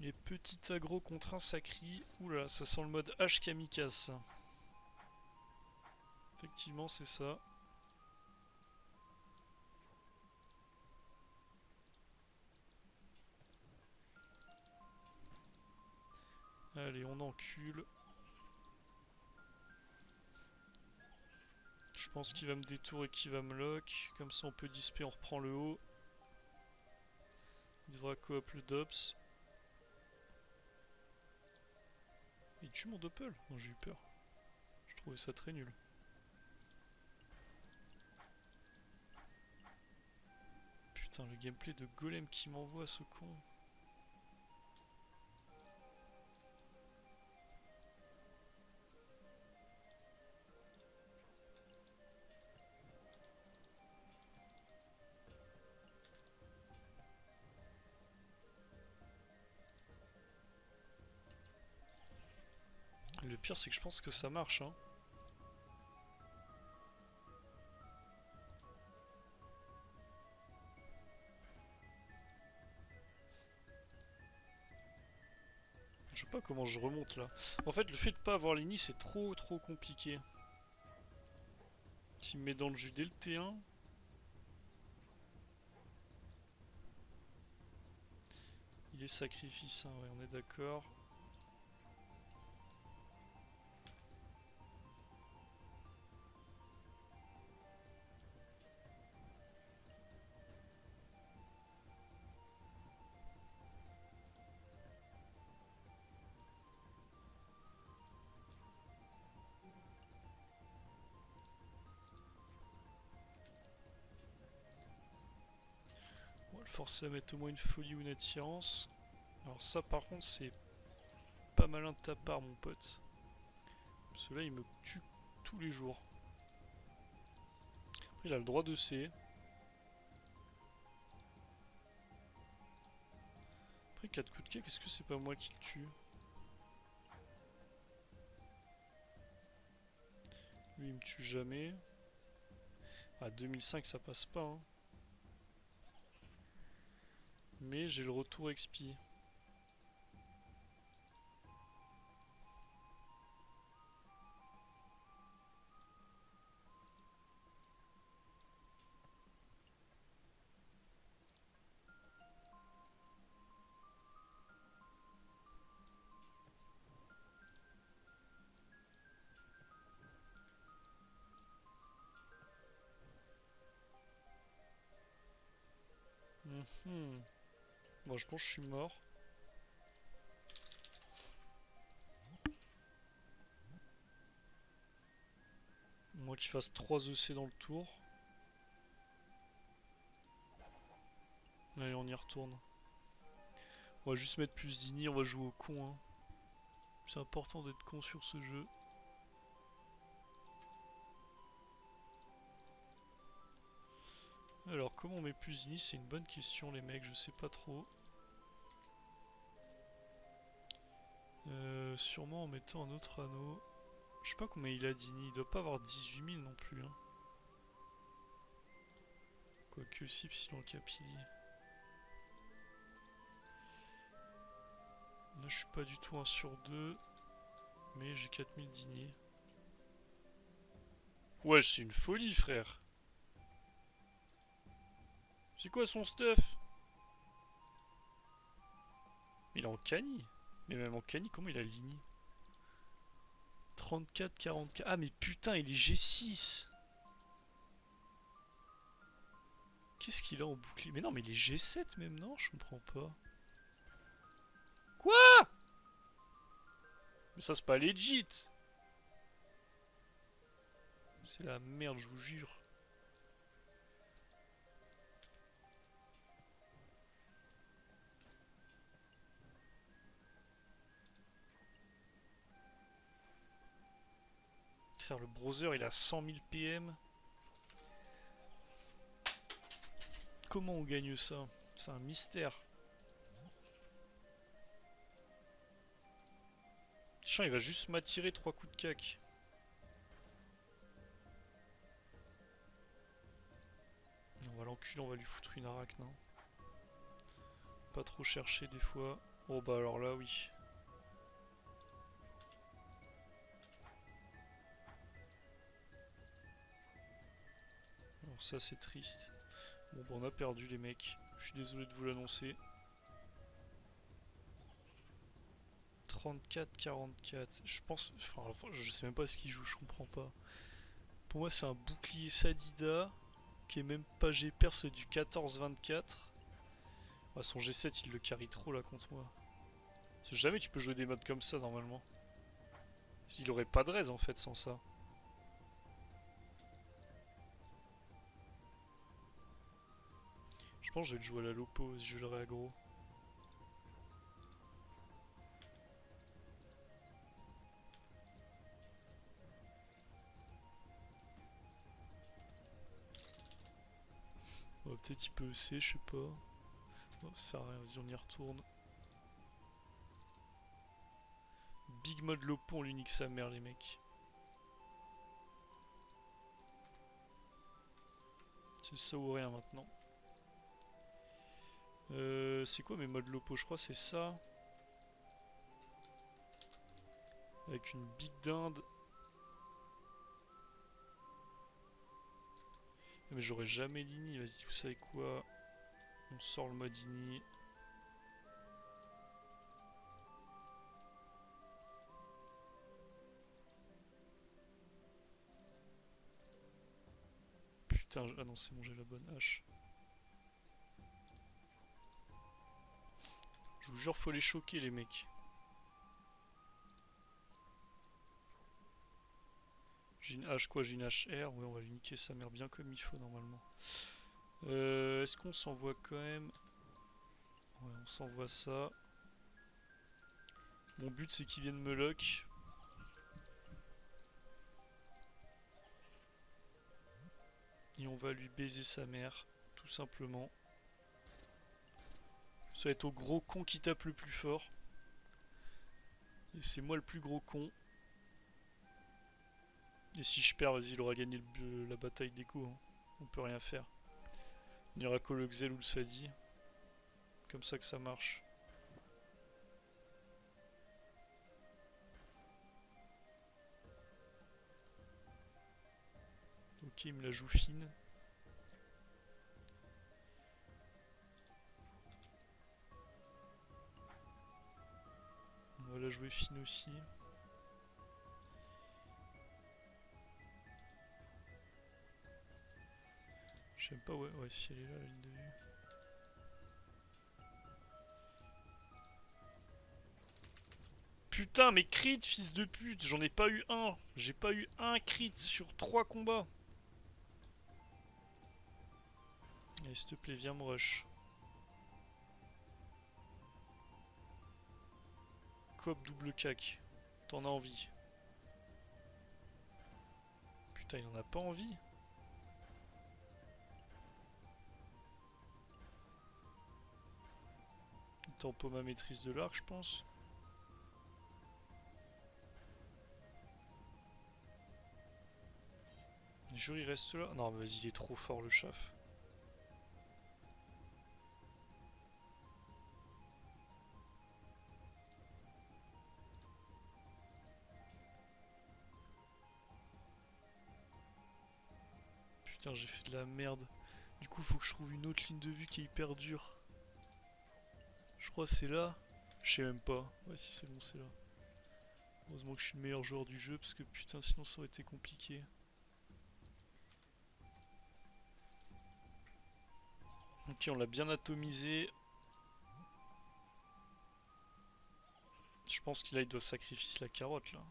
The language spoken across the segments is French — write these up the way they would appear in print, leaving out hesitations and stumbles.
Les petits agros contre un sacri. Oula, ça sent le mode H kamikaze. Effectivement, c'est ça. Allez, on encule. Je pense qu'il va me détour et qu'il va me lock. Comme ça, on peut disper, on reprend le haut. Il devra coop le Dops. Il tue mon Doppel? Non, j'ai eu peur. Je trouvais ça très nul. Putain, le gameplay de Golem qui m'envoie ce con. Le pire, c'est que je pense que ça marche, hein. Je sais pas comment je remonte là. En fait, le fait de pas avoir l'ini, c'est trop compliqué. S'il me met dans le jus dès le T1. Il est sacrifice, hein, ouais, on est d'accord. On va le forcer à mettre au moins une folie ou une attirance. Alors ça par contre c'est pas malin de ta part mon pote. Parce que là il me tue tous les jours. Après il a le droit de C. Après 4 coups de quai, est-ce que c'est pas moi qui le tue? Lui il me tue jamais. À 2005 ça passe pas hein. Mais j'ai le retour XP. Bon je pense que je suis mort. Moi qu'il fasse 3 EC dans le tour. Allez on y retourne. On va juste mettre plus d'ini, on va jouer au con hein. C'est important d'être con sur ce jeu. Alors comment on met plus d'ini? C'est une bonne question les mecs, je sais pas trop. Sûrement en mettant un autre anneau. Je sais pas combien il a d'ini, il doit pas avoir 18 000 non plus hein. Quoique si Psylon Capilli. Là je suis pas du tout 1 sur 2. Mais j'ai 4000 d'ini. Ouais c'est une folie frère. C'est quoi son stuff? Il est en cani. Mais même en cani, comment il a l'ini? 34, 44. Ah mais putain, il est G6. Qu'est-ce qu'il a en bouclier? Mais non, mais il est G7 même, non? Je comprends pas. Quoi? Mais ça, c'est pas legit. C'est la merde, je vous jure. Frère, le browser, il a 100 000 PM. Comment on gagne ça? C'est un mystère. Chien, il va juste m'attirer 3 coups de cac. On va l'enculer, on va lui foutre une araque, non? Pas trop chercher des fois. Oh bah alors là oui. Alors ça c'est triste. Bon bah on a perdu les mecs. Je suis désolé de vous l'annoncer. 34-44. Je pense... Enfin, je sais même pas ce qu'il joue, je comprends pas. Pour moi c'est un bouclier Sadida qui est même pas G-Per, c'est du 14-24. Ah, son G7 il le carry trop là contre moi. Parce que jamais tu peux jouer des modes comme ça normalement. Il aurait pas de raise en fait sans ça. Je pense que je vais le jouer à la lopo, je le réaggro. Oh, peut-être il peut EC, je sais pas. Oh, ça sert à rien, vas-y on y retourne. Big mode lopo, on lui nique sa mère les mecs. C'est ça ou rien maintenant. C'est quoi mes modes lopo? Je crois c'est ça. Avec une big dinde. Mais j'aurais jamais l'ini, vas-y vous savez quoi? On sort le mode ini. Putain, ah non c'est bon j'ai la bonne hache. Je vous jure faut les choquer les mecs. J'ai une hache quoi? J'ai une hache R. Ouais on va lui niquer sa mère bien comme il faut normalement. Est-ce qu'on s'envoie quand même? Ouais on s'envoie ça. Mon but c'est qu'il vienne me lock. Et on va lui baiser sa mère. Tout simplement. Ça va être au gros con qui tape le plus fort. Et c'est moi le plus gros con. Et si je perds, vas-y, il aura gagné la bataille d'écho. Hein. On peut rien faire. Il n'y aura que le Xel ou le Sadi. Comme ça que ça marche. Ok, il me la joue fine. On va la jouer fine aussi. Je sais pas, ouais, si elle est là, la ligne de vue. Putain, mais crit, fils de pute, j'en ai pas eu un. J'ai pas eu un crit sur 3 combats. Allez, s'il te plaît, viens me rush. Coop double cac. T'en as envie. Putain, il en a pas envie. Il tempo ma maîtrise de l'arc, je pense. Jure, il reste là. Non, mais vas-y, il est trop fort le chaf. Putain, j'ai fait de la merde. Du coup, faut que je trouve une autre ligne de vue qui est hyper dure. Je crois que c'est là. Je sais même pas. Ouais, si c'est bon, c'est là. Heureusement que je suis le meilleur joueur du jeu parce que putain, sinon ça aurait été compliqué. Ok, on l'a bien atomisé. Je pense qu'il il doit sacrifier la carotte là.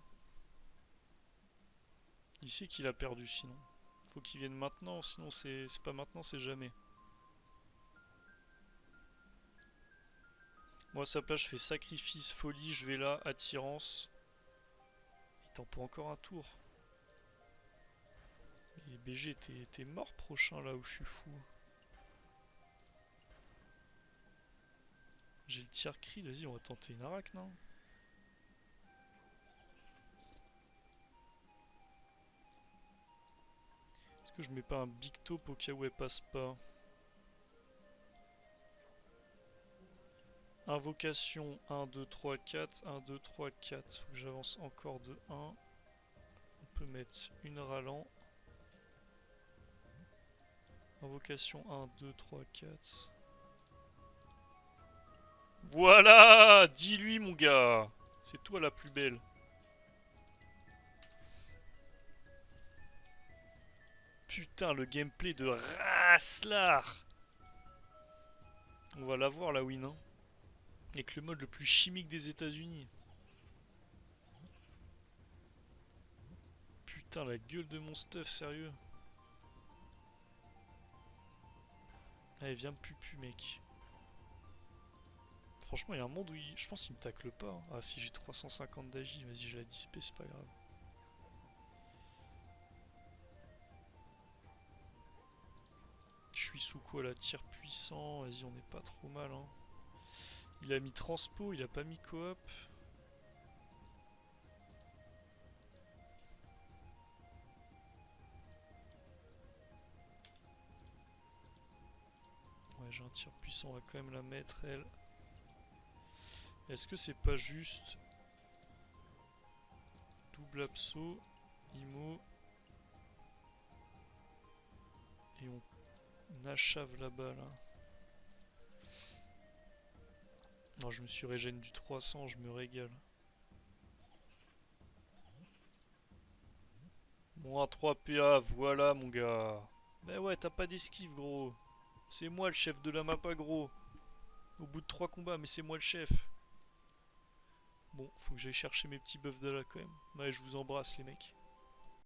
Il sait qu'il a perdu sinon. Faut qu'il vienne maintenant, sinon c'est pas maintenant, c'est jamais. Moi à sa place je fais sacrifice, folie, je vais là, attirance. Il t'en pour encore un tour. Et BG t'es mort prochain là où je suis fou. J'ai le tir cri, vas-y on va tenter une arac non? Est-ce que je mets pas un big top au cas où elle passe pas? Invocation 1, 2, 3, 4. 1, 2, 3, 4. Faut que j'avance encore de 1. On peut mettre une ralent. Invocation 1, 2, 3, 4. Voilà! Dis-lui, mon gars! C'est toi la plus belle. Putain, le gameplay de Raslar! On va l'avoir la win, hein. Avec le mode le plus chimique des États-Unis. Putain, la gueule de mon stuff, sérieux. Allez, viens me pupu, mec. Franchement, il y a un monde où je pense qu'il me tacle pas, hein. Ah, si j'ai 350 d'agi, vas-y, je la dispé, c'est pas grave. Je suis sous quoi là? Tir puissant, vas-y, on n'est pas trop mal, hein. Il a mis transpo, il a pas mis coop. Ouais, j'ai un tir puissant, on va quand même la mettre, elle. Est-ce que c'est pas juste double abso, IMO et on achave là-bas là. Non, je me suis régène du 300, je me régale. Moins 3 PA, voilà mon gars. Bah ouais, t'as pas d'esquive gros. C'est moi le chef de la map gros. Au bout de 3 combats, mais c'est moi le chef. Bon, faut que j'aille chercher mes petits buffs d'Ala quand même. Ouais, je vous embrasse les mecs.